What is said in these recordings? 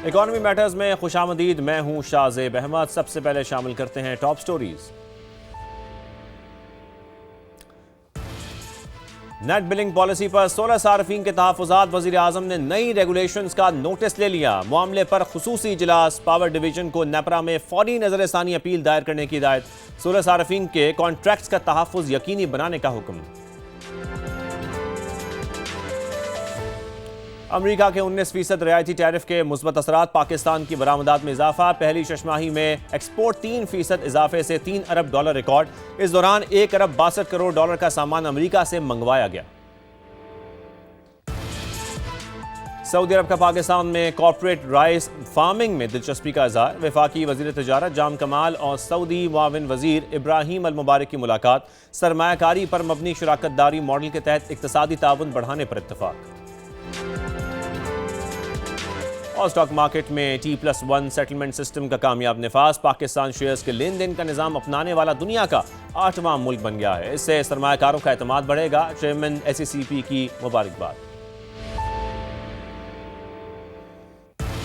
Economy matters में खुशामदीद। मैं हूं शाहजेब अहमद। सबसे पहले शामिल करते हैं top stories. Net billing policy पर 16 सार्फिन के तहफ़्फ़ुज़ात। वज़ीर आज़म ने नई रेगुलेशंस का नोटिस ले लिया। मामले पर खुसूसी इजलास। पावर डिवीजन को नेपरा में फौरी नज़रसानी अपील दायर करने की हिदायत। 16 सार्फिन के कॉन्ट्रैक्ट्स का तहफ़्फ़ुज़ यकीनी बनाने का हुक्म। अमरीका के 19% रियायती टैरिफ के मुस्बत असरात। पाकिस्तान की बरामदात में इजाफा। पहली छमाही में एक्सपोर्ट 3% इजाफे से $3 अरब रिकॉर्ड। इस दौरान $1 अरब 62 करोड़ डॉलर का सामान अमरीका से मंगवाया गया। सऊदी अरब का पाकिस्तान में कॉर्पोरेट राइस फार्मिंग में दिलचस्पी का इज़हार। वफाकी वज़ीर तिजारत जाम कमाल और सऊदी मुआविन वज़ीर इब्राहिम अल मुबारक की मुलाकात। सरमायाकारी पर मबनी शराकतदारी मॉडल के तहत इक़्तिसादी ताउन बढ़ाने पर इत्तफाक। और स्टॉक मार्केट में T+1 सेटलमेंट सिस्टम का कामयाब निफाज। पाकिस्तान शेयर्स के लेन देन का निज़ाम अपनाने वाला दुनिया का 8वां मुल्क बन गया है। इससे सरमायाकारों का एतमाद बढ़ेगा। चेयरमैन SECP की मुबारकबाद।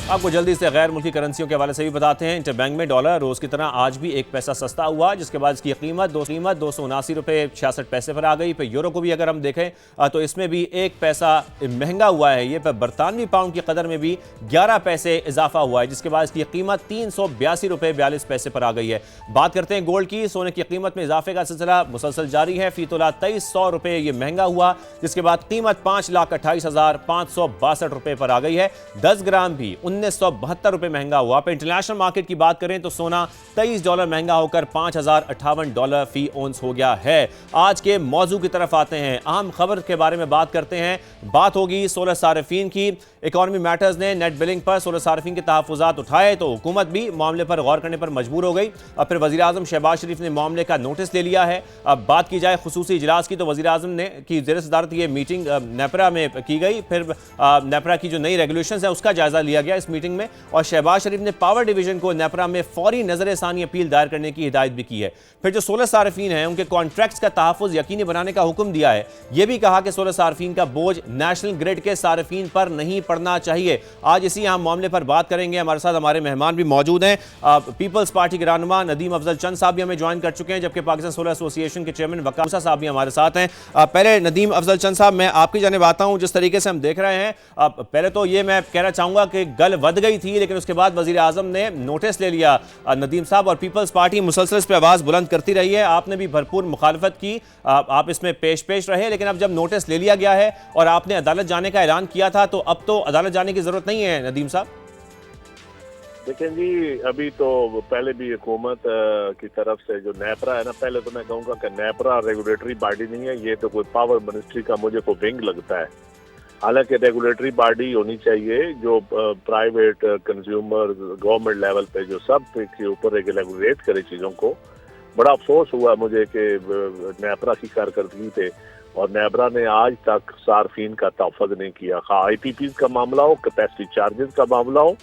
आपको जल्दी से गैर मुल्की करेंसियों के हवाले से भी बताते हैं। इंटरबैंक में डॉलर रोज की तरह आज भी 1 पैसा सस्ता हुआ, जिसके बाद इसकी कीमत 279 रुपये 66 पैसे पर आ गई। फिर यूरो को भी अगर हम देखें तो इसमें भी 1 पैसा महंगा हुआ है। ये पर बरतानवी पाउंड की कदर में भी 11 पैसे इजाफा हुआ है, जिसके बाद इसकी कीमत 382 रुपये 42 पैसे पर आ गई है। बात करते हैं गोल्ड की। सोने की कीमत में इजाफे का सिलसिला मुसलसल जारी है। फी तोला 2300 रुपये ये महंगा हुआ, जिसके बाद कीमत 5,28,562 रुपये पर आ गई है। 10 ग्राम भी 1972 रुपये महंगा हुआ। पर इंटरनेशनल मार्केट की बात करें तो सोना $23 महंगा होकर $5,058 फी ओंस हो गया है। आज के मौजू की तरफ आते हैं। अहम खबर के बारे में बात करते हैं। बात होगी 16 सार्फिन की। इकॉनमी मैटर्स ने नेट बिलिंग पर 16 सार्फिन के तहफ़्फ़ुज़ात उठाए तो हुकूमत भी मामले पर गौर करने पर मजबूर हो गई। अब फिर वज़ीर आज़म शहबाज शरीफ ने मामले का नोटिस ले लिया है। अब बात की जाए खुसूसी इजलास की तो वज़ीर आज़म ने की ज़ेर सदारत ये मीटिंग नेपरा में की गई। फिर नेपरा की जो नई रेगुलेशंस है उसका जायजा लिया गया इस मीटिंग में। और शहबाज शरीफ ने पावर डिवीजन को नेपरा में फौरी नज़रसानी अपील दायर करने की हिदायत भी की है। फिर जो 16 सार्फिन हैं उनके कॉन्ट्रैक्ट्स का तहफ़्फ़ुज़ यकीनी बनाने का हुक्म दिया है। यह भी कहा कि 16 सार्फिन का बोझ नेशनल ग्रिड के सार्फिन पर नहीं पड़ना चाहिए। आज इसी अहम मामले पर बात करेंगे। हमारे साथ हमारे मेहमान भी मौजूद हैं। पीपल्स पार्टी के रहनुमा नदीम अफजल चंद साहब भी हमें ज्वाइन कर चुके हैं, जबकि पाकिस्तान सोलर एसोसिएशन के चेयरमैन वकार मूसा साहब भी हमारे साथ हैं। पहले नदीम अफजल चंद साहब, मैं आपकी जानिब आता हूं। जिस तरीके से हम देख रहे हैं, पहले तो ये मैं कहना चाहूंगा कि गल वध गई थी, लेकिन उसके बाद वजीर आजम ने नोटिस ले लिया नदीम साहब, और पीपल्स पार्टी मुसलसल इस पर आवाज बुलंद करती रही है। आपने भी भरपूर मुखालफत की, आप इसमें पेश रहे, लेकिन अब जब नोटिस ले लिया गया है और आपने अदालत जाने का ऐलान किया था, तो अब तो अदालत जाने की जरूरत नहीं है नदीम साहब। देखें जी, अभी तो पहले भी हुकूमत की तरफ से जो नेपरा है ना, पहले तो मैं कहूँगा कि नेपरा रेगुलेटरी बॉडी नहीं है, ये तो कोई पावर मिनिस्ट्री का मुझे को विंग लगता है। हालांकि रेगुलेटरी बॉडी होनी चाहिए जो प्राइवेट कंज्यूमर गवर्नमेंट लेवल पे जो सब के ऊपर रेगुलेट करे चीज़ों को। बड़ा अफसोस हुआ मुझे कि नेपरा की कारकर्दगी पे और नेपरा ने आज तक सार्फिन का तहफ़्फ़ुज़ नहीं किया। IPPs का मामला हो, कैपेसिटी चार्जेस का मामला हो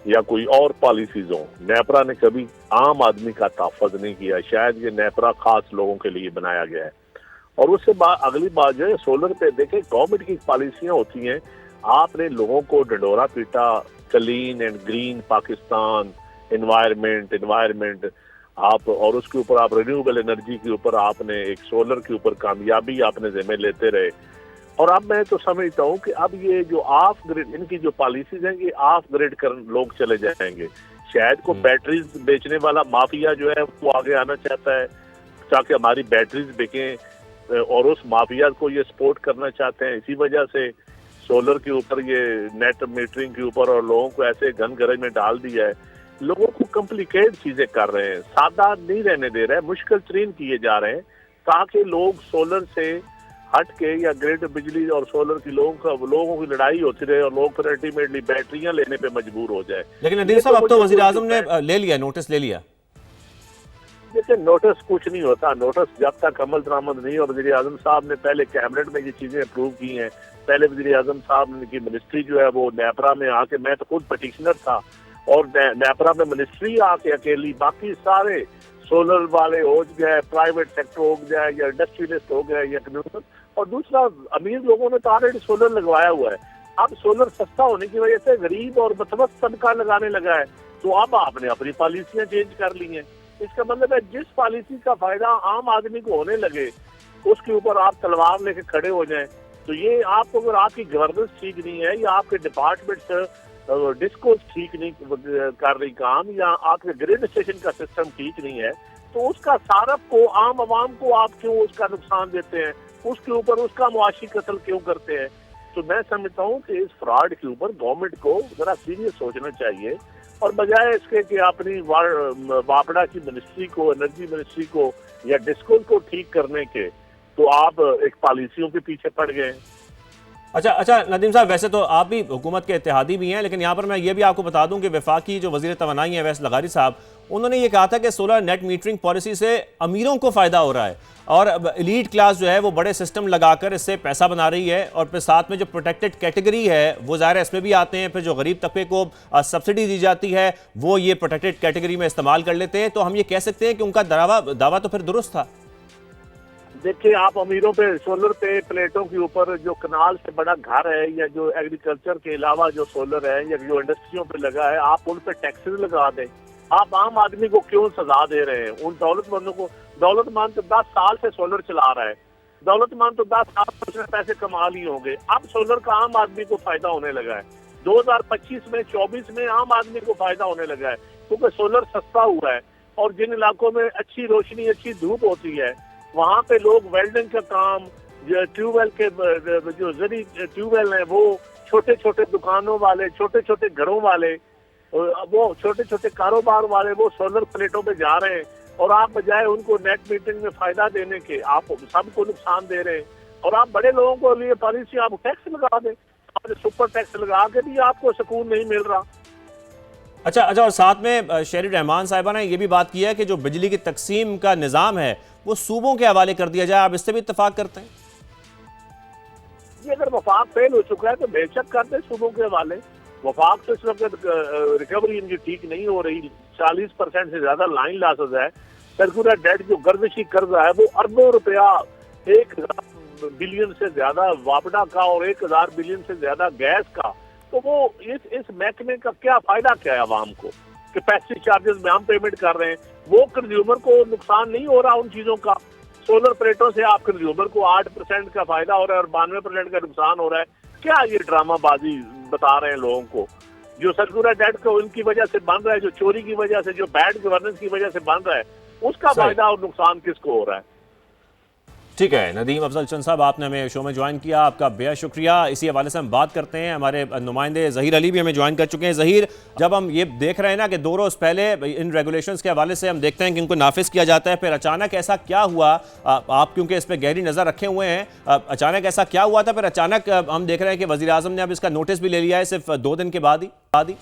या कोई और पॉलिसीज हो, नेपरा ने कभी आम आदमी का तहफ़्फ़ुज़ नहीं किया। शायद ये नेपरा खास लोगों के लिए बनाया गया है। और उससे अगली बात जो है सोलर पे, देखें गवर्नमेंट की पॉलिसियां होती हैं, आपने लोगों को डंडोरा पीटा clean and green Pakistan, environment आप, और उसके ऊपर आप रिन्यूएबल एनर्जी के ऊपर आपने एक सोलर के ऊपर कामयाबी आपने जिम्मे लेते रहे। और अब मैं तो समझता हूँ कि अब ये जो ऑफ ग्रिड इनकी जो पॉलिसीज हैं, ये ऑफ ग्रिड कर लोग चले जाएंगे। शायद को बैटरीज बेचने वाला माफिया जो है वो आगे आना चाहता है ताकि हमारी बैटरीज बिकें, और उस माफिया को ये सपोर्ट करना चाहते हैं। इसी वजह से सोलर के ऊपर ये नेट मीटरिंग के ऊपर और लोगों को ऐसे घन गरज में डाल दिया है। लोगों को कॉम्प्लिकेट चीजें कर रहे हैं, सादा नहीं रहने दे रहे हैं, मुश्किल तरीन किए जा रहे हैं ताकि लोग सोलर से हट के या ग्रिड बिजली और सोलर की लोगों की लड़ाई होती रहे और लोग फिर अल्टीमेटली बैटरियां लेने पे मजबूर हो जाए। लेकिन नदीम साहब, अब तो वजीर आजम ने ले लिया, नोटिस ले लिया। देखिए, नोटिस कुछ नहीं होता। नोटिस जब तक अमल दरामद नहीं, और वज़ीर आज़म साहब ने पहले कैबिनेट में ये चीजें अप्रूव की हैं। पहले वज़ीर आज़म साहब की मिनिस्ट्री जो है वो नेपरा में आके, मैं तो खुद पटिशनर था, और नेपरा में मिनिस्ट्री आके अकेली, बाकी सारे सोलर वाले हो गए, प्राइवेट सेक्टर हो गया या इंडस्ट्रियलिस्ट हो गया या कंज्यूमर, और दूसरा अमीर लोगों ने तो ऑलरेडी सोलर लगवाया हुआ है। अब सोलर सस्ता होने की वजह से गरीब और मतवस्त तबका लगाने लगा है, तो अब आपने अपनी पॉलिसियां चेंज कर ली हैं। इसका मतलब है जिस पॉलिसी का फायदा आम आदमी को होने लगे उसके ऊपर आप तलवार लेके खड़े हो जाएं, तो ये आपको, अगर आपकी गवर्नेंस ठीक नहीं है या आपके डिपार्टमेंट डिस्को ठीक नहीं कर रही काम, या आपके ग्रिड स्टेशन का सिस्टम ठीक नहीं है, तो उसका सारफ को, आम आवाम को आप क्यों उसका नुकसान देते हैं, उसके ऊपर उसका मुआशी कत्ल क्यों करते हैं। तो मैं समझता हूँ कि इस फ्रॉड के ऊपर गवर्नमेंट को जरा सीरियस सोचना चाहिए, और बजाय इसके कि अपनी वापड़ा की मिनिस्ट्री को, एनर्जी मिनिस्ट्री को या डिस्को को ठीक करने के, तो आप एक पॉलिसियों के पीछे पड़ गए। अच्छा नदीम साहब, वैसे तो आप भी हुकूमत के इत्तेहादी भी हैं, लेकिन यहाँ पर मैं ये भी आपको बता दूं कि वफाकी जो वज़ीर तवानाई हैं वैस लगारी साहब, उन्होंने ये कहा था कि सोलर नेट मीटरिंग पॉलिसी से अमीरों को फ़ायदा हो रहा है और एलीट क्लास जो है वो बड़े सिस्टम लगाकर इससे पैसा बना रही है, और फिर साथ में जो प्रोटेक्टेड कैटेगरी है वो ज़ाहिर है इसमें भी आते हैं, फिर जो गरीब तबके को सब्सिडी दी जाती है वो ये प्रोटेक्टेड कैटेगरी में इस्तेमाल कर लेते हैं। तो हम ये कह सकते हैं कि उनका दावा तो फिर दुरुस्त था। देखिए, आप अमीरों पे सोलर पे प्लेटों के ऊपर जो कनाल से बड़ा घर है, या जो एग्रीकल्चर के अलावा जो सोलर है या जो इंडस्ट्रियों पे लगा है, आप उन पे टैक्सेस लगा दें। आप आम आदमी को क्यों सजा दे रहे हैं? उन दौलतमंदों को, दौलतमंद तो 10 साल से सोलर चला रहा है, दौलतमंद तो 10 साल से उसने पैसे कमा लिए होंगे, अब सोलर का आम आदमी को फायदा होने लगा है। 2025 में 24 में आम आदमी को फायदा होने लगा है, क्योंकि सोलर सस्ता हुआ है। और जिन इलाकों में अच्छी रोशनी, अच्छी धूप होती है, वहाँ पे लोग वेल्डिंग का काम, ट्यूबवेल के जो जरी ट्यूबवेल है, वो छोटे छोटे दुकानों वाले, छोटे छोटे घरों वाले, वो छोटे छोटे कारोबार वाले, वो सोलर प्लेटों पे जा रहे हैं, और आप बजाय उनको नेट मीटिंग में फायदा देने के आप सबको नुकसान दे रहे हैं। और आप बड़े लोगों को लिए पॉलिसी, आप टैक्स लगा दें, आप सुपर टैक्स लगा के भी आपको सुकून नहीं मिल रहा। अच्छा, और साथ में शेरी रहमान साहिबा ने यह भी बात की है कि जो बिजली की तकसीम का निज़ाम है वो सूबों के हवाले कर दिया जाए। आप इससे भी इत्तेफाक करते हैं? ये अगर वफाक फेल हो चुका है तो बेशक कर दे सूबों के हवाले। वफाक तो इस वक्त रिकवरी इनकी ठीक नहीं हो रही, 40% से ज्यादा लाइन लॉसेस है। सर्कुलर डेट जो गर्दिशी कर्जा है वो अरबों रुपया, 1000 बिलियन से ज्यादा वापडा का और 1000 बिलियन से ज्यादा गैस का, तो वो इस महकमे का क्या फायदा क्या है आवाम को? कैपेसिटी चार्जेस में हम पेमेंट कर रहे हैं, वो कंज्यूमर को नुकसान नहीं हो रहा उन चीजों का। सोलर प्लेटों से आप कंज्यूमर को 8% का फायदा हो रहा है और 92% का नुकसान हो रहा है। क्या ये ड्रामाबाजी बता रहे हैं लोगों को? जो सर्कुलर डेट को इनकी वजह से बन रहा है, जो चोरी की वजह से, जो बैड गवर्नेंस की वजह से बन रहा है, उसका फायदा और नुकसान किसको हो रहा है? ठीक है, नदीम अफजल चंद साहब, आपने हमें शो में ज्वाइन किया, आपका बेहद शुक्रिया। इसी हवाले से हम बात करते हैं, हमारे नुमाइंदे ज़हीर अली भी हमें ज्वाइन कर चुके हैं। ज़हीर, जब हम ये देख रहे हैं ना कि 2 रोज़ पहले इन रेगुलेशंस के हवाले से हम देखते हैं कि इनको नाफिज किया जाता है, फिर अचानक ऐसा क्या हुआ? आप क्योंकि इस पर गहरी नज़र रखे हुए हैं, अचानक ऐसा क्या हुआ था? फिर अचानक हम देख रहे हैं कि वज़ीर आज़म ने अब इसका नोटिस भी ले लिया है सिर्फ 2 दिन के बाद ही।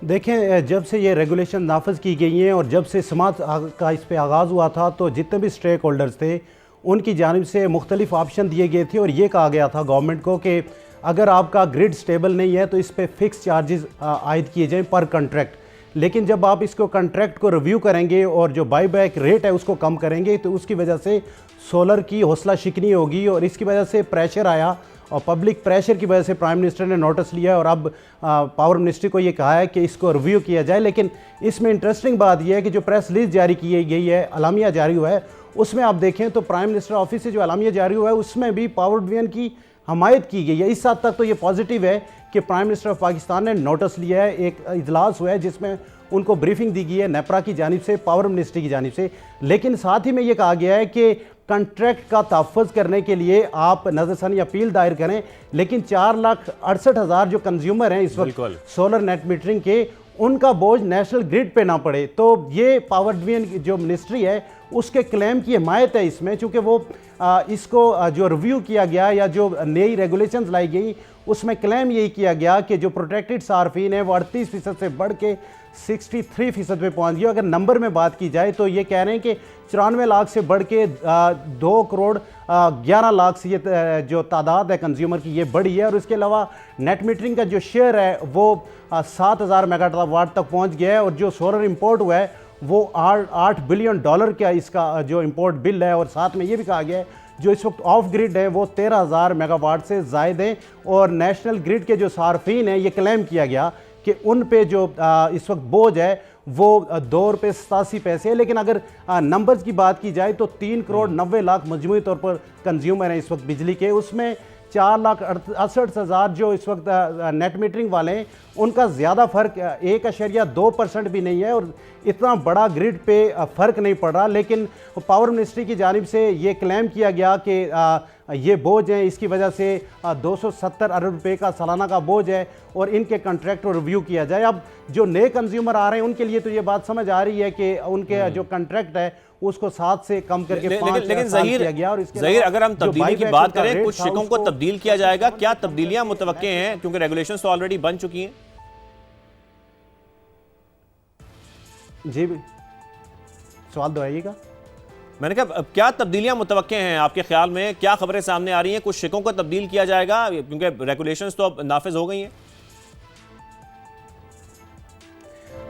देखें, जब से ये रेगुलेशन नाफिज की गई हैं और जब से समात का इस पर आगाज़ हुआ था, तो जितने भी स्टेक होल्डर्स थे उनकी जानिब से मुख्तलिफ ऑप्शन दिए गए थे, और ये कहा गया था गवर्नमेंट को कि अगर आपका ग्रिड स्टेबल नहीं है तो इस पर फिक्स चार्जेस आयद किए जाएं पर कंट्रैक्ट। लेकिन जब आप इसको कंट्रैक्ट को रिव्यू करेंगे और जो बाई बैक रेट है उसको कम करेंगे, तो उसकी वजह से सोलर की हौसला शिकनी होगी, और इसकी वजह से प्रेशर आया, और पब्लिक प्रेशर की वजह से प्राइम मिनिस्टर ने नोटिस लिया और अब पावर मिनिस्ट्री को ये कहा है कि इसको रिव्यू किया जाए। लेकिन इसमें इंटरेस्टिंग बात यह है कि जो प्रेस रिलीज जारी की गई है, अलामिया जारी हुआ है, उसमें आप देखें तो प्राइम मिनिस्टर ऑफिस से जो अलामिया जारी हुआ है उसमें भी पावर डिवीजन की हमायत की गई है। इस हद तक तो ये पॉजिटिव है कि प्राइम मिनिस्टर ऑफ पाकिस्तान ने नोटिस लिया है। एक इजलास हुआ है जिसमें उनको ब्रीफिंग दी गई है नेपरा की जानिब से, पावर मिनिस्ट्री की जानिब से। लेकिन साथ ही में ये कहा गया है कि कंट्रैक्ट का तहफ़्फ़ुज़ करने के लिए आप नज़रसानी अपील दायर करें, लेकिन 4,68,000 जो कंज्यूमर हैं इस वक्त सोलर नेट मीटरिंग के, उनका बोझ नेशनल ग्रिड पे ना पड़े। तो ये पावर डिवीजन जो मिनिस्ट्री है उसके क्लेम की हिमायत है इसमें, चूँकि वो इसको जो रिव्यू किया गया या जो नई रेगुलेशंस लाई गई उसमें क्लेम यही किया गया कि जो प्रोटेक्टेड सार्फिन है वो 38% से बढ़ के 63% पे पहुँच गया। अगर नंबर में बात की जाए तो ये कह रहे हैं कि 94 लाख से बढ़ के 2 करोड़ 11 लाख से ये जो तादाद है कंज्यूमर की ये बढ़ी है। और इसके अलावा नेट मीटरिंग का जो शेयर है वो 7,000 मेगावाट तक पहुंच गया है, और जो सोलर इंपोर्ट हुआ है वो $8 बिलियन का इसका जो इंपोर्ट बिल है। और साथ में ये भी कहा गया है जो इस वक्त ऑफ ग्रिड है वो 13,000 मेगावाट से ज़ायद हैं। और नेशनल ग्रिड के जो सार्फिन हैं ये क्लेम किया गया कि उन पे जो इस वक्त बोझ है वो ₹2.87 है। लेकिन अगर नंबर्स की बात की जाए तो 3,90,00,000 मजमूई तौर पर कंज्यूमर हैं इस वक्त बिजली के, उसमें 4,68,000 जो इस वक्त नेट मीटरिंग वाले हैं उनका ज़्यादा फ़र्क 1.2% भी नहीं है और इतना बड़ा ग्रिड पे फ़र्क नहीं पड़ रहा। लेकिन पावर मिनिस्ट्री की जानिब से ये क्लेम किया गया कि ये बोझ है, इसकी वजह से 270 अरब रुपए का सालाना का बोझ है और इनके कॉन्ट्रैक्ट को रिव्यू किया जाए। अब जो नए कंज्यूमर आ रहे हैं उनके लिए तो ये बात समझ आ रही है कि उनके जो कॉन्ट्रैक्ट है उसको 7 से कम करके 5 लेकिन साल किया गया। और इसके ज़हीर अगर हम तब्दीली की बात करें, कुछ शिकों को उसको तब्दील किया जाएगा, क्या तब्दीलियां मुतवक्के हैं क्योंकि रेगुलेशंस तो ऑलरेडी बन चुकी हैं? जी सवाल दोहराइएगा। मैंने कहा अब क्या तब्दीलियां मुतवक्के हैं आपके ख्याल में, क्या खबरें सामने आ रही हैं? कुछ शिकों को तब्दील किया जाएगा क्योंकि रेगुलेशंस तो अब नाफिज हो गई हैं।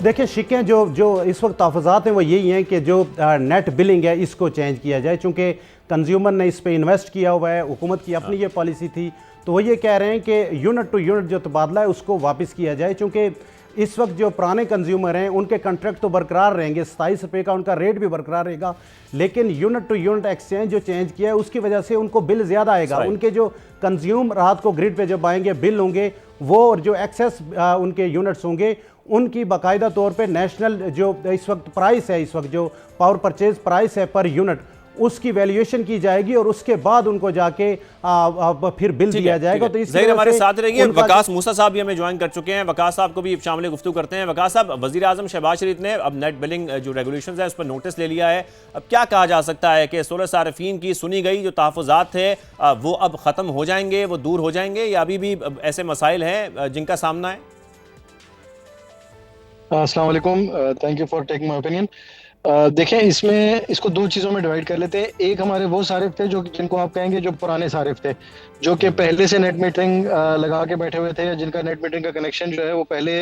देखिए शिकें जो इस वक्त तहफ़्फ़ुज़ात हैं वो यही हैं कि जो नेट बिलिंग है इसको चेंज किया जाए, चूँकि कंज्यूमर ने इस पे इन्वेस्ट किया हुआ है, हुकूमत की अपनी ये पॉलिसी थी, तो वो ये कह रहे हैं कि यूनिट टू यूनिट जो तबादला है उसको वापस किया जाए। चूँकि इस वक्त जो पुराने कंज्यूमर हैं उनके कॉन्ट्रैक्ट तो बरकरार रहेंगे, 27 रुपये का उनका रेट भी बरकरार रहेगा, लेकिन यूनिट टू यूनिट एक्सचेंज जो चेंज किया है उसकी वजह से उनको बिल ज़्यादा आएगा। उनके जो कंज्यूम रात को ग्रिड पे जब आएंगे बिल होंगे वो, और जो एक्सेस उनके यूनिट्स होंगे उनकी बाकायदा तौर पे नेशनल जो इस वक्त प्राइस है, इस वक्त जो पावर परचेज प्राइस है पर यूनिट, उसकी वैल्यूएशन की जाएगी और उसके बाद उनको जाके फिर बिल दिया जाएगा। तो इस हमारे साथ रहिए। वकास मूसा साहब भी हमें ज्वाइन कर चुके हैं, वकास साहब को भी शामिल गुफ्तगू करते हैं। वकास साहब, वज़ीर आज़म शहबाज शरीफ ने अब नेट बिलिंग जो रेगुलेशंस है उस पर नोटिस ले लिया है, अब क्या कहा जा सकता है कि सोलर सार्फिन की सुनी गई जो तहफ़्फ़ुज़ात थे वो अब ख़त्म हो जाएंगे, वो दूर हो जाएंगे, या अभी भी ऐसे मसाइल हैं जिनका सामना है? अस्सलाम वालेकुम, thank you for taking my opinion. देखें, इसको दो चीज़ों में डिवाइड कर लेते हैं। एक हमारे वो सारिफ थे जो जिनको आप कहेंगे जो पुराने सारिफ थे, जो कि पहले से नेट मीटरिंग लगा के बैठे हुए थे, या जिनका नेट मीटरिंग का कनेक्शन जो है वो पहले।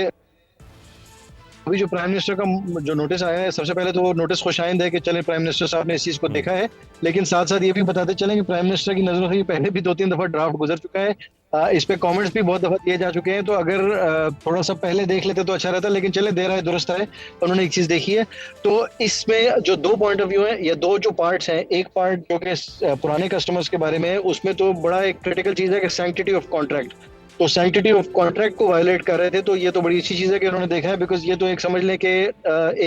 अभी जो प्राइम मिनिस्टर का जो नोटिस आया है, सबसे पहले तो वो नोटिस खुशाइंद है कि चले प्राइम मिनिस्टर साहब ने इस चीज़ को देखा है, लेकिन साथ साथ ये भी बताते चलें कि प्राइम मिनिस्टर की नज़रों से पहले भी 2-3 दफ़ा ड्राफ्ट गुजर चुका है, इस पे कमेंट्स भी बहुत दफ़ा दिए जा चुके हैं। तो अगर थोड़ा सा पहले देख लेते तो अच्छा रहता, लेकिन चले देर आए दुरुस्त है, उन्होंने एक चीज़ देखी है। तो इसमें जो दो पॉइंट ऑफ व्यू है या दो जो पार्ट्स हैं, एक पार्ट जो कि पुराने कस्टमर्स के बारे में है, उसमें तो बड़ा एक क्रिटिकल चीज़ है कि सैंक्टिटी ऑफ कॉन्ट्रैक्ट, तो सैंक्टिटी ऑफ कॉन्ट्रैक्ट को वायलेट कर रहे थे। तो ये तो बड़ी अच्छी चीज़ है कि उन्होंने देखा है, बिकॉज ये तो एक समझ लें कि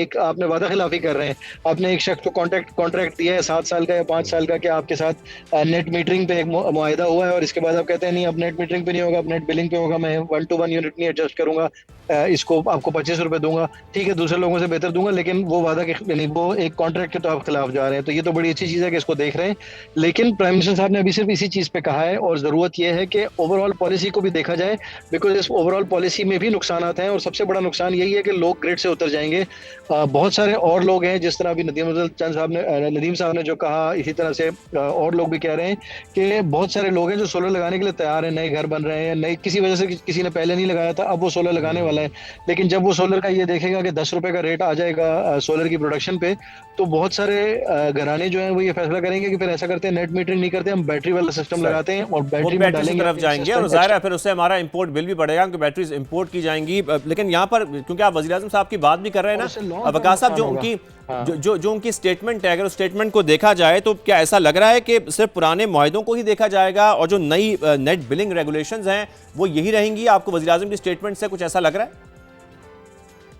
एक आपने वादा खिलाफी कर रहे हैं। आपने एक शख्स को कॉन्ट्रैक्ट दिया है 7 साल का या 5 साल का कि आपके साथ नेट मीटरिंग पे एक मुआहदा हुआ है, और इसके बाद आप कहते हैं नहीं अब नेट मीटरिंग पे नहीं होगा, अब नेट बिलिंग पे होगा, मैं 1-to-1 यूनिट नहीं एडजस्ट करूंगा, इसको आपको 25 रुपये दूंगा, ठीक है दूसरे लोगों से बेहतर दूंगा, लेकिन वो वादा के नहीं, वो एक कॉन्ट्रैक्ट के तो आप खिलाफ जा रहे हैं। तो ये तो बड़ी अच्छी चीज़ है कि इसको देख रहे हैं, लेकिन प्राइम मिनिस्टर साहब ने अभी सिर्फ इसी चीज़ पे कहा है, और ज़रूरत यह है कि ओवरऑल पॉलिसी को भी देखा जाए, बिकॉज इस ओवरऑल पॉलिसी में भी नुकसान हैं, और सबसे बड़ा नुकसान यही है कि लोग ग्रिड से उतर जाएंगे। बहुत सारे और लोग हैं, जिस तरह अभी नदीम साहब ने जो कहा, इसी तरह से और लोग भी कह रहे हैं कि बहुत सारे लोग हैं जो सोलर लगाने के लिए तैयार हैं, नए घर बन रहे हैं, नए किसी वजह से किसी ने पहले नहीं लगाया था, अब वो सोलर लगाने वाला है। लेकिन जब वो सोलर का ये देखेगा कि 10 रुपए का रेट आ जाएगा सोलर की प्रोडक्शन पे, तो बहुत सारे घराने जो हैं वो ये फैसला करेंगे कि फिर ऐसा करते हैं, नेट मीटरिंग नहीं करते, हम बैटरी वाला सिस्टम लगाते हैं और बैटरी में डालेंगे, तरफ जाएंगे, और जाहिर है फिर उससे हमारा इंपोर्ट बिल भी बढ़ेगा क्योंकि बैटरीज इंपोर्ट की जाएंगी। लेकिन यहाँ पर क्योंकि आप वज़ीर आज़म साहब की बात भी कर रहे हैं ना, वकास साहब, जो उनकी स्टेटमेंट है, अगर उस स्टेटमेंट को देखा जाए तो क्या ऐसा लग रहा है कि सिर्फ पुराने मुआहदों को ही देखा जाएगा और जो नई नेट बिलिंग रेगुलेशंस हैं वो यही रहेंगी? आपको वज़ीर आज़म की स्टेटमेंट से कुछ ऐसा लग रहा है?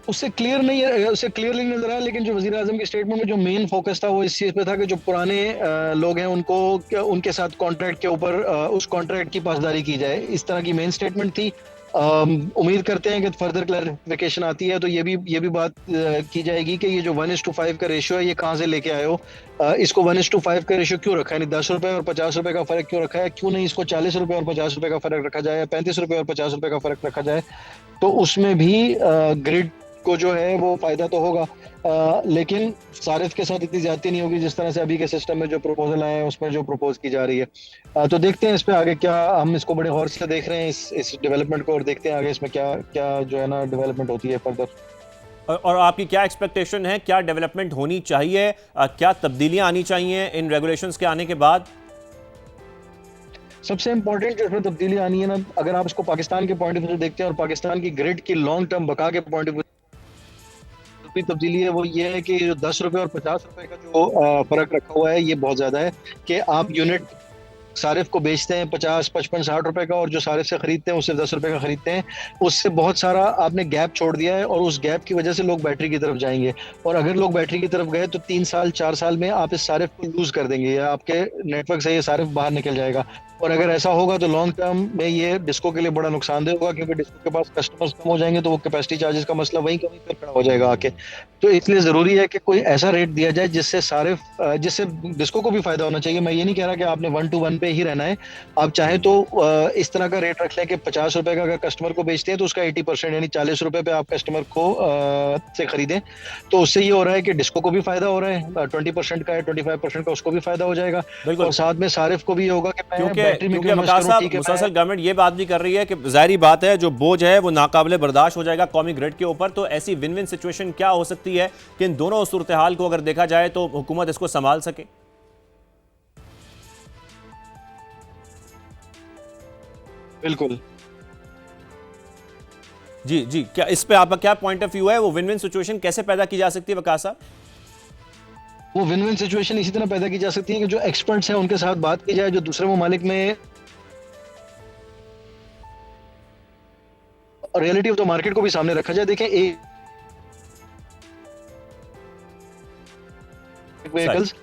उससे क्लियर नहीं है, उससे क्लियरली नहीं नजर आया, लेकिन जो वज़ीर आज़म की स्टेटमेंट में जो मेन फोकस था वो इस चीज़ पे था कि जो पुराने लोग हैं उनको उनके साथ कॉन्ट्रैक्ट के ऊपर उस कॉन्ट्रैक्ट की पासदारी की जाए, इस तरह की मेन स्टेटमेंट थी। उम्मीद करते हैं कि फर्दर क्लैरिफिकेशन आती है तो ये भी बात की जाएगी कि ये जो 1:5 का रेशियो है ये कहाँ से लेके आए हो, इसको 1:5 का रेशियो क्यों रखा है, नहीं 10 रुपए और 50 रुपए का फर्क क्यों रखा है, क्यों नहीं इसको 40 रुपए और 50 रुपए का फर्क रखा जाए, या 35 रुपए और 50 रुपए का फर्क रखा जाए, तो उसमें भी ग्रिड को जो है वो फायदा तो होगा, लेकिन सारिफ के साथ इतनी ज्यादती नहीं होगी जिस तरह से अभी के सिस्टम में जो प्रपोजल आए हैं उसमें जो प्रपोज की जा रही है। तो देखते हैं इस पे आगे क्या, हम इसको बड़े गौर से देख रहे हैं इस डेवलपमेंट को, और देखते हैं आगे इसमें क्या क्या जो है ना डेवलपमेंट होती है फर्दर। और आपकी क्या एक्सपेक्टेशन है, क्या डेवलपमेंट होनी चाहिए, क्या तब्दीलियां आनी चाहिए इन रेगुलेशंस के आने के बाद? सबसे इंपॉर्टेंट जो इसमें तब्दीली आनी है ना, अगर आप इसको पाकिस्तान के पॉइंट ऑफ व्यू से देखते हैं और पाकिस्तान की ग्रिड की लॉन्ग टर्म बका के पॉइंट ऑफ व्यू की तब्दीली है, वो ये है कि जो 10 रुपए और 50 रुपए का जो फर्क रखा हुआ है, ये बहुत ज्यादा है कि आप यूनिट सारिफ को बेचते हैं 50, 55, 60 रुपए का, और जो सारिफ से खरीदते हैं उससे 10 रुपए का खरीदते हैं। उससे बहुत सारा आपने गैप छोड़ दिया है, और उस गैप की वजह से लोग बैटरी की तरफ जाएंगे। और अगर लोग बैटरी की तरफ गए तो 3 साल 4 साल में आप इस सारिफ को लूज कर देंगे, या आपके नेटवर्क से ये सारिफ बाहर निकल जाएगा। और अगर ऐसा होगा तो लॉन्ग टर्म में ये डिस्को के लिए बड़ा नुकसानदेह होगा, क्योंकि डिस्को के पास कस्टमर्स कम हो जाएंगे तो वो कैपेसिटी चार्जेस का मसला वहीं कहीं पर खड़ा हो जाएगा आके। तो इसलिए जरूरी है कि कोई ऐसा रेट दिया जाए जिससे सारिफ जिससे डिस्को को भी फायदा होना चाहिए। मैं ये नहीं कह रहा कि आपने 1 to 1 पे ही रहना है। आप चाहे तो इस तरह का रेट रख लें कि 50 रुपए का अगर कस्टमर को बेचते हैं तो उसका 80% यानी 40 रुपए पे आप कस्टमर को से खरीदें। तो उससे ये हो रहा है कि डिस्को को भी फायदा हो रहा है, 20% का है, 25% का उसको भी फायदा हो जाएगा। बिल्कुल। और साथ में सारिफ को भी ये होगा कि मैं क्योंकि बैटरी में क्योंकि क्यों इन्वेस्ट वकार करूं, साहब, ठीक है मुसलसल मैं गवर्नमेंट ये बात भी कर रही है कि जाहिर बात है जो बोझ है वो नाकाबिले बर्दाश्त हो जाएगा कौमी ग्रिड के ऊपर। तो ऐसी विन विन सिचुएशन क्या हो सकती है कि इन दोनों सूरत हाल को अगर देखा जाए तो हुकूमत इसको संभाल सके? बिल्कुल। जी जी, क्या इस पे आपका क्या पॉइंट ऑफ व्यू है? वो विन विन सिचुएशन कैसे पैदा की जा सकती है वकार साहब? वो विन विन सिचुएशन इसी तरह पैदा की जा सकती है कि जो एक्सपर्ट्स हैं उनके साथ बात की जाए, जो दूसरे ममालिक में रियलिटी ऑफ द मार्केट को भी सामने रखा जाए। देखें, एक व्हीकल्स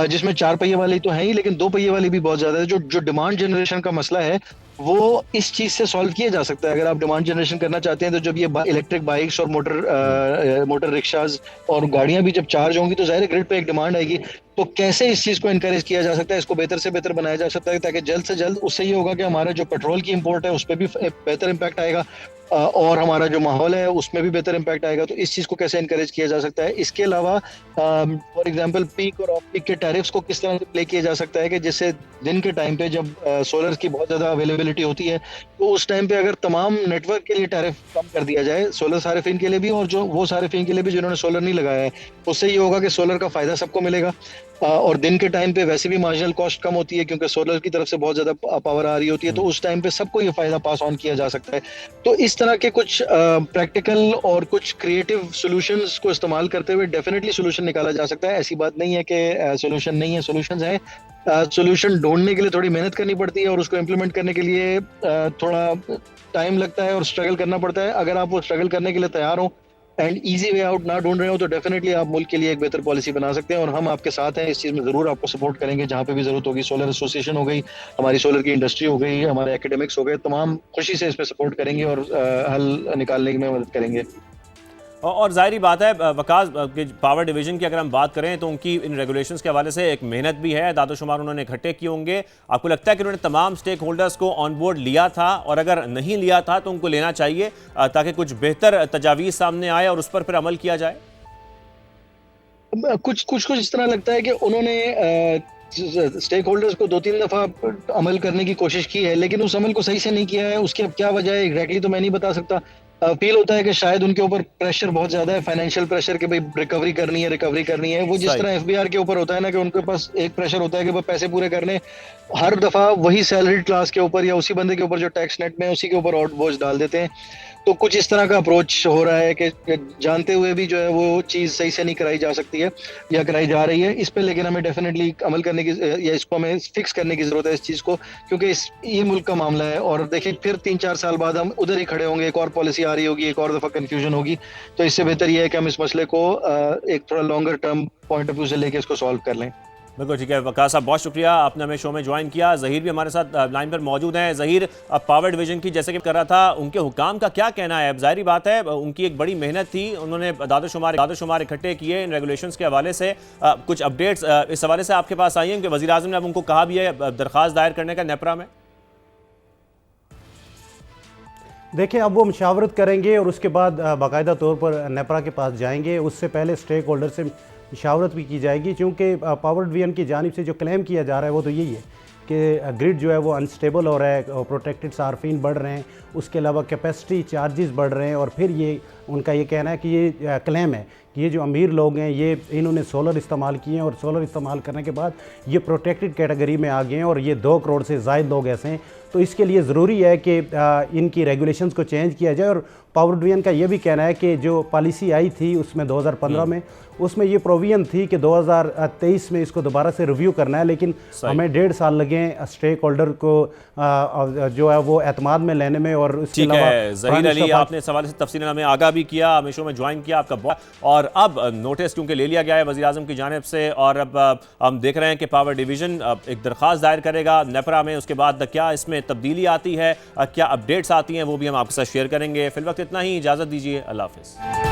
जिसमें 4 पहिए वाली तो है ही, लेकिन 2 पहिए वाली भी बहुत ज्यादा है। जो जो डिमांड जनरेशन का मसला है वो इस चीज से सॉल्व किया जा सकता है। अगर आप डिमांड जनरेशन करना चाहते हैं तो जब ये इलेक्ट्रिक बाइक्स और मोटर रिक्शाज और गाड़ियां भी जब चार्ज होंगी तो जाहिर ग्रिड पे एक डिमांड आएगी। तो कैसे इस चीज को एनकरेज किया जा सकता है, इसको बेहतर से बेहतर बनाया जा सकता है, ताकि जल्द से जल्द उससे ये होगा कि हमारा जो पेट्रोल की इंपोर्ट है उस पर भी बेहतर इम्पैक्ट आएगा, और हमारा जो माहौल है उसमें भी बेहतर इम्पैक्ट आएगा। तो इस चीज को कैसे एनकरेज किया जा सकता है। इसके अलावा फॉर एग्जांपल पीक और ऑफ पीक के टैरिफ्स को किस तरह से प्ले किया जा सकता है कि जिससे दिन के टाइम पे जब सोलर की बहुत ज्यादा अवेलेबिलिटी होती है तो उस टाइम पे अगर तमाम नेटवर्क के लिए टैरिफ कम कर दिया जाए, सोलर सारिफिन के लिए भी और जो वो सारिफिन के लिए भी जिन्होंने सोलर नहीं लगाया है, उससे ये होगा कि सोलर का फायदा सबको मिलेगा। और दिन के टाइम पे वैसे भी मार्जिनल कॉस्ट कम होती है क्योंकि सोलर की तरफ से बहुत ज्यादा पावर आ रही होती है, तो उस टाइम पे सबको ये फायदा पास ऑन किया जा सकता है। तो इस तरह के कुछ प्रैक्टिकल और कुछ क्रिएटिव सॉल्यूशंस को इस्तेमाल करते हुए डेफिनेटली सॉल्यूशन निकाला जा सकता है। ऐसी बात नहीं है कि सॉल्यूशन नहीं है, सॉल्यूशंस हैं। सॉल्यूशन ढूंढने के लिए थोड़ी मेहनत करनी पड़ती है और उसको इम्प्लीमेंट करने के लिए थोड़ा टाइम लगता है और स्ट्रगल करना पड़ता है। अगर आप वो स्ट्रगल करने के लिए तैयार हो एंड इजी वे आउट ना ढूंढ रहे हो तो डेफिनेटली आप मुल्क के लिए एक बेहतर पॉलिसी बना सकते हैं, और हम आपके साथ हैं इस चीज़ में, ज़रूर आपको सपोर्ट करेंगे जहाँ पे भी ज़रूरत होगी। सोलर एसोसिएशन हो गई, हमारी सोलर की इंडस्ट्री हो गई, हमारे एकेडमिक्स हो गए, तमाम खुशी से इसमें सपोर्ट करेंगे और हल निकालने में मदद करेंगे। और जाहिर बात है वकास के पावर डिवीजन की अगर हम बात करें तो उनकी इन रेगुलेशंस के हवाले से एक मेहनत भी है, दादोशुमार उन्होंने इकट्ठे किए होंगे। आपको लगता है कि उन्होंने तमाम स्टेक होल्डर्स को ऑन बोर्ड लिया था, और अगर नहीं लिया था तो उनको लेना चाहिए ताकि कुछ बेहतर तजावीज़ सामने आए और उस पर फिर अमल किया जाए? कुछ इस तरह लगता है कि उन्होंने स्टेक होल्डर्स को 2-3 दफा अमल करने की कोशिश की है, लेकिन उस अमल को सही से नहीं किया है। उसकी अब क्या वजह है एग्जैक्टली तो मैं नहीं बता सकता। फील होता है कि शायद उनके ऊपर प्रेशर बहुत ज्यादा है, फाइनेंशियल प्रेशर कि भाई रिकवरी करनी है। वो जिस तरह एफबीआर के ऊपर होता है ना कि उनके पास एक प्रेशर होता है कि वो पैसे पूरे करने, हर दफा वही सैलरी क्लास के ऊपर या उसी बंदे के ऊपर जो टैक्स नेट में उसी के ऊपर और बोझ डाल देते हैं। तो कुछ इस तरह का अप्रोच हो रहा है कि जानते हुए भी जो है वो चीज़ सही से नहीं कराई जा सकती है या कराई जा रही है इस पे, लेकिन हमें डेफिनेटली अमल करने की या इसको हमें फिक्स करने की जरूरत है इस चीज़ को, क्योंकि ये मुल्क का मामला है। और देखिए फिर 3-4 साल बाद हम उधर ही खड़े होंगे, एक और पॉलिसी आ रही होगी, एक और दफ़ा कन्फ्यूजन होगी। तो इससे बेहतर ये है कि हम इस मसले को एक थोड़ा longer term point of view से लेके इसको सॉल्व कर लें। बिल्कुल ठीक है वकास साहब, बहुत शुक्रिया, आपने हमें शो में ज्वाइन किया। ज़हीर भी हमारे साथ लाइन पर मौजूद हैं। ज़हीर, पावर डिवीजन की जैसे कि कर रहा था, उनके हुकाम का क्या कहना है? अब जाहिर बात है उनकी एक बड़ी मेहनत थी, उन्होंने दादोशुमार इकट्ठे किए इन रेगुलेशंस के हवाले से। कुछ अपडेट्स इस हवाले से आपके पास आई हैं कि वज़ीर आज़म ने अब उनको कहा भी है दरख्वास्त दायर करने का नेपरा में? देखिए, अब वो मशावरत करेंगे और उसके बाद बाकायदा तौर पर नेपरा के पास जाएंगे। उससे पहले स्टेक होल्डर से मशावरत भी की जाएगी, क्योंकि पावर डिवीजन की जानिब से जो क्लेम किया जा रहा है वो तो यही है कि ग्रिड जो है वो अनस्टेबल हो रहा है, प्रोटेक्टेड सार्फिन बढ़ रहे हैं, उसके अलावा कैपेसिटी चार्जेस बढ़ रहे हैं। और फिर ये उनका ये कहना है कि ये क्लेम है कि ये जो अमीर लोग हैं ये इन्होंने सोलर इस्तेमाल किए हैं और सोलर इस्तेमाल करने के बाद ये प्रोटेक्टेड कैटेगरी में आ गए हैं और ये 2 करोड़ से ज़ायद लोग ऐसे हैं। तो इसके लिए ज़रूरी है कि इनकी रेगुलेशंस को चेंज किया जाए। और पावर डिवीजन का ये भी कहना है कि जो पॉलिसी आई थी उसमें 2015 में, उसमें ये प्रोविजन थी कि 2023 में इसको दोबारा से रिव्यू करना है, लेकिन हमें 1.5 साल लगे स्टेक होल्डर को जो है वो एतमाद में लेने में। और उसके ठीक है ज़हीर अली, आपने सवाल से तफसील हमें आगाह भी किया, हमें शो में ज्वाइन किया, आपका बहुत। और अब नोटिस क्योंकि ले लिया गया है वज़ीर आज़म की जानिब से, और अब हम देख रहे हैं कि पावर डिवीजन एक दरख्वास्त दायर करेगा नेपरा में। उसके बाद क्या इसमें तब्दीली आती है, क्या अपडेट्स आती हैं, वो भी हम आपके साथ शेयर करेंगे। फिल वक्त इतना ही, इजाज़त दीजिए, अल्लाह हाफ़िज़।